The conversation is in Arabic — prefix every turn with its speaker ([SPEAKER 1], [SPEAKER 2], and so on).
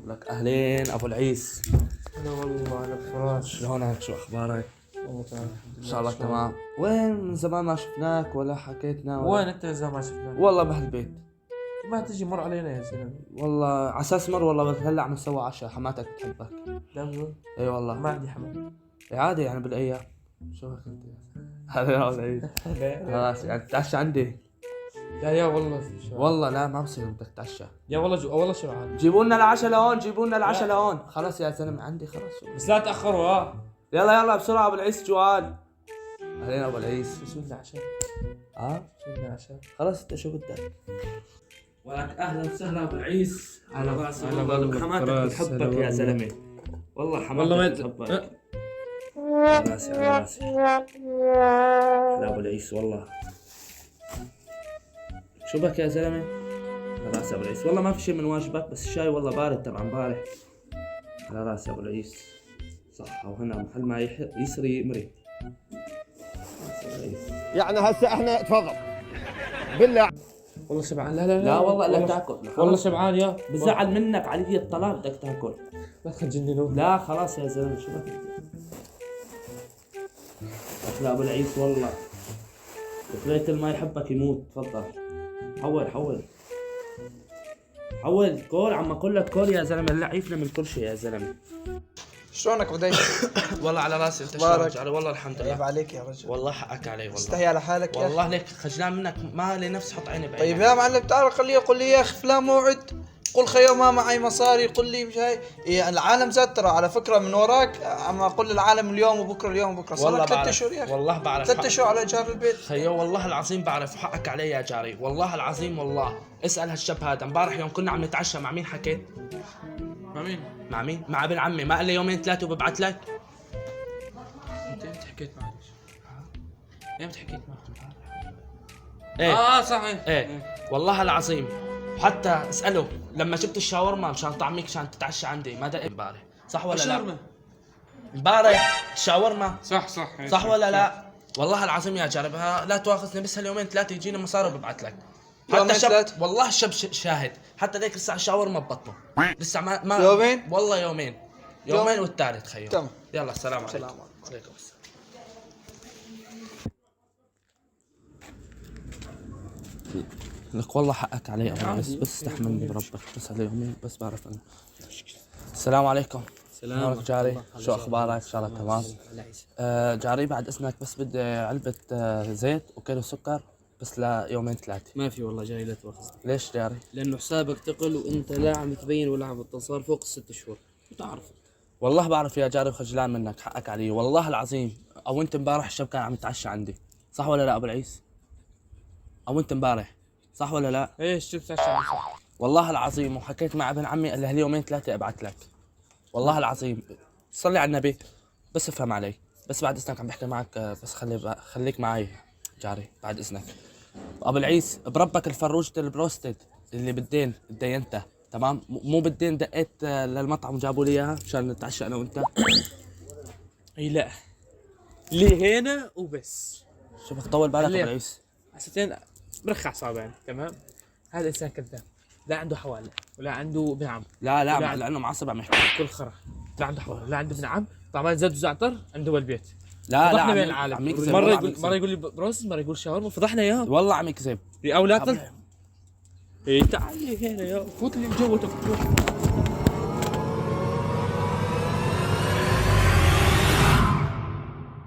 [SPEAKER 1] لك اهلين ابو العيس.
[SPEAKER 2] انا والله على الفراش.
[SPEAKER 1] شلونك؟ شو اخبارك؟
[SPEAKER 2] والله تمام
[SPEAKER 1] ان شاء الله تمام. وين من زمان ما شفناك ولا حكيتنا ولا...
[SPEAKER 2] وين انت يا زلمه ما شفناك؟
[SPEAKER 1] والله بهالبيت.
[SPEAKER 2] ما تجي مر علينا يا زلمه.
[SPEAKER 1] والله على اساس مر والله، بس هلا عم نسوي عشاء، حماتك بتحبك.
[SPEAKER 2] دمه
[SPEAKER 1] اي والله.
[SPEAKER 2] ما عندي حمل.
[SPEAKER 1] عادي يعني بالايام. شو هيك انت؟ هلا يا ابو العيس. خلاص يعني تتعشى عندي.
[SPEAKER 2] لا يا والله شو.
[SPEAKER 1] والله لا ما بصير بدك تتعشى.
[SPEAKER 2] يا والله والله شو عاد.
[SPEAKER 1] جيبوا لنا العشاء لهون، جيبوا لنا العشاء لهون. خلاص يا زلمه عندي خلاص.
[SPEAKER 2] بس لا تاخروا ها.
[SPEAKER 1] يلا يلا بسرعه ابو العيس جوعان. اهلين ابو العيس.
[SPEAKER 2] شو بدنا عشاء؟ شو بدنا عشاء؟
[SPEAKER 1] خلاص انت شو بدك؟ ولك اهلا وسهلا ابو العيس. على راسي
[SPEAKER 2] هلا
[SPEAKER 1] والله.
[SPEAKER 2] والله.
[SPEAKER 1] حماتك
[SPEAKER 2] خلاص،
[SPEAKER 1] بتحبك
[SPEAKER 2] هلا
[SPEAKER 1] يا
[SPEAKER 2] والله.
[SPEAKER 1] زلمه. والله حماتك
[SPEAKER 2] والله ما
[SPEAKER 1] بتحبك. على راسي على راسي. هلا ابو العيس والله. شو بك يا زلمه؟ على راسي ابو العيس. والله ما في شيء من واجبك، بس الشاي والله بارد تبع امبارح. على راسي ابو العيس. صح وهنا محل ما يسري يمري.
[SPEAKER 3] يعني هسه احنا تفضل بالله.
[SPEAKER 2] والله شبعان. لا لا
[SPEAKER 1] لا والله لا تاكل.
[SPEAKER 2] والله شبعان يا.
[SPEAKER 1] بزعل منك علي الطلاق بدك تاكل.
[SPEAKER 2] لا تخجلني.
[SPEAKER 1] لا خلاص يا زلمه شو بك؟ لا ابو العيس والله. بخليت ما يحبك يموت. تفضل. حول حول كول. عم اقول لك كول يا زلمه. لا عيفنا من كل شيء يا زلمه.
[SPEAKER 4] شلونك بديت؟
[SPEAKER 1] والله على راسي. انت
[SPEAKER 4] مبارك.
[SPEAKER 1] شلونك؟ والله الحمد
[SPEAKER 4] عيب
[SPEAKER 1] لله.
[SPEAKER 4] عليك يا رجل.
[SPEAKER 1] والله حقك علي والله.
[SPEAKER 4] استحي على حالك يا
[SPEAKER 1] والله
[SPEAKER 4] اخي.
[SPEAKER 1] ليك خجلان منك، ما لي نفس حط عيني بعينك.
[SPEAKER 4] طيب يا معلم تعال خليه يقول لي يا اخي فلان موعد. قل خيو ما معي مصاري. قل لي مش هاي إيه العالم زاد ترى على فكره من وراك. عم اقول للعالم اليوم وبكره اليوم وبكره. صار
[SPEAKER 1] والله
[SPEAKER 4] لك 3
[SPEAKER 1] بعرف.
[SPEAKER 4] شهور يا اخي.
[SPEAKER 1] والله بعرف.
[SPEAKER 4] 3 شهور على ايجار البيت.
[SPEAKER 1] خيو والله العظيم بعرف. حقك علي يا جاري. والله العظيم والله. اسال هالشاب هذا امبارح يوم كنا عم نتعشى مع مين حكيت؟
[SPEAKER 2] مع مين؟
[SPEAKER 1] مع مين؟ مع ابن عمي. ما قال لي يومين ثلاثه وببعث لك؟
[SPEAKER 2] انت امتى حكيت معك؟ امتى حكيت معك؟
[SPEAKER 1] ايه
[SPEAKER 2] صحيح.
[SPEAKER 1] ايه والله العظيم. حتى اساله لما جبت الشاورما مشان طعميك عشان تتعشى عندي ما دق امبارح. صح ولا لا؟ امبارح الشاورما.
[SPEAKER 2] صح
[SPEAKER 1] صح ولا لا؟ والله العظيم يا جارب لا تواخذني، بس هاليومين ثلاثه يجينا مصاري وببعث لك.
[SPEAKER 4] يومين
[SPEAKER 1] حتى الشاب
[SPEAKER 4] ثلاثة؟
[SPEAKER 1] والله الشاب شاهد. حتى ذيك لسه الشاورما ببطنه. لسه ما
[SPEAKER 4] يومين؟
[SPEAKER 1] والله يومين. يومين والثالث خيو.
[SPEAKER 4] تمام.
[SPEAKER 1] يلا السلام عليكم.
[SPEAKER 4] السلام عليكم.
[SPEAKER 1] عليكم السلام. لك والله حقك علي ابو العز، بس استحملني بربك بس على يومين بس بعرف انا. السلام عليكم.
[SPEAKER 5] سلام
[SPEAKER 1] جاري. شو اخبارك؟ ان شاء الله تمام. جاري بعد اذنك بس بدي علبة زيت وكيلو سكر بس ليومين ثلاثة.
[SPEAKER 5] ما في والله جاي لا تواخذ،
[SPEAKER 1] ليش جاري؟
[SPEAKER 5] لانه حسابك ثقل وانت لا عم تبين ولا عم تتصل فوق ال6 شهور بتعرف.
[SPEAKER 1] والله بعرف يا جاري وخجلان منك. حقك علي والله العظيم. او انت امبارح الشاب كان عم يتعشى عندي. صح ولا لا ابو العيس؟ او انت امبارح صح ولا لا؟
[SPEAKER 2] ايش شفت عشان
[SPEAKER 1] والله العظيم. وحكيت مع ابن عمي قال لي هاليومين ثلاثة ابعث لك. والله العظيم. صلي على النبي. بس افهم علي. بس بعد اذنك عم بحكي معك بس خليك معي جاري بعد اذنك. ابو العيس بربك الفروجة البروستد اللي بالدين اتدينتها تمام. مو بالدين دقيت للمطعم جابوا لي اياها مشان نتعشى انا وانت.
[SPEAKER 2] اي لا ليه هنا وبس.
[SPEAKER 1] شو بك طول بالك ابو
[SPEAKER 2] خليها.
[SPEAKER 1] العيس.
[SPEAKER 2] حسيتين برخع صابعني تمام. هذا انسان كذاب، لا عنده حواله ولا عنده ابن عم.
[SPEAKER 1] لا
[SPEAKER 2] لا.
[SPEAKER 1] لانه معصب عم يحكي.
[SPEAKER 2] كل خرا. لا عنده حواله لا عنده ابن عم. طبعا زاد وزعتر عنده بالبيت.
[SPEAKER 1] لا
[SPEAKER 2] فضحنا بين
[SPEAKER 1] عم
[SPEAKER 2] العالم.
[SPEAKER 1] يكذب.
[SPEAKER 2] مره
[SPEAKER 1] والله عم
[SPEAKER 2] يقول
[SPEAKER 1] يكذب.
[SPEAKER 2] مره يقول لي بروست، مره يقول شاورما. فضحنا اياه.
[SPEAKER 1] والله عم يكذب.
[SPEAKER 2] اولاد. تعال لي هنا يا فوت لي جوتك.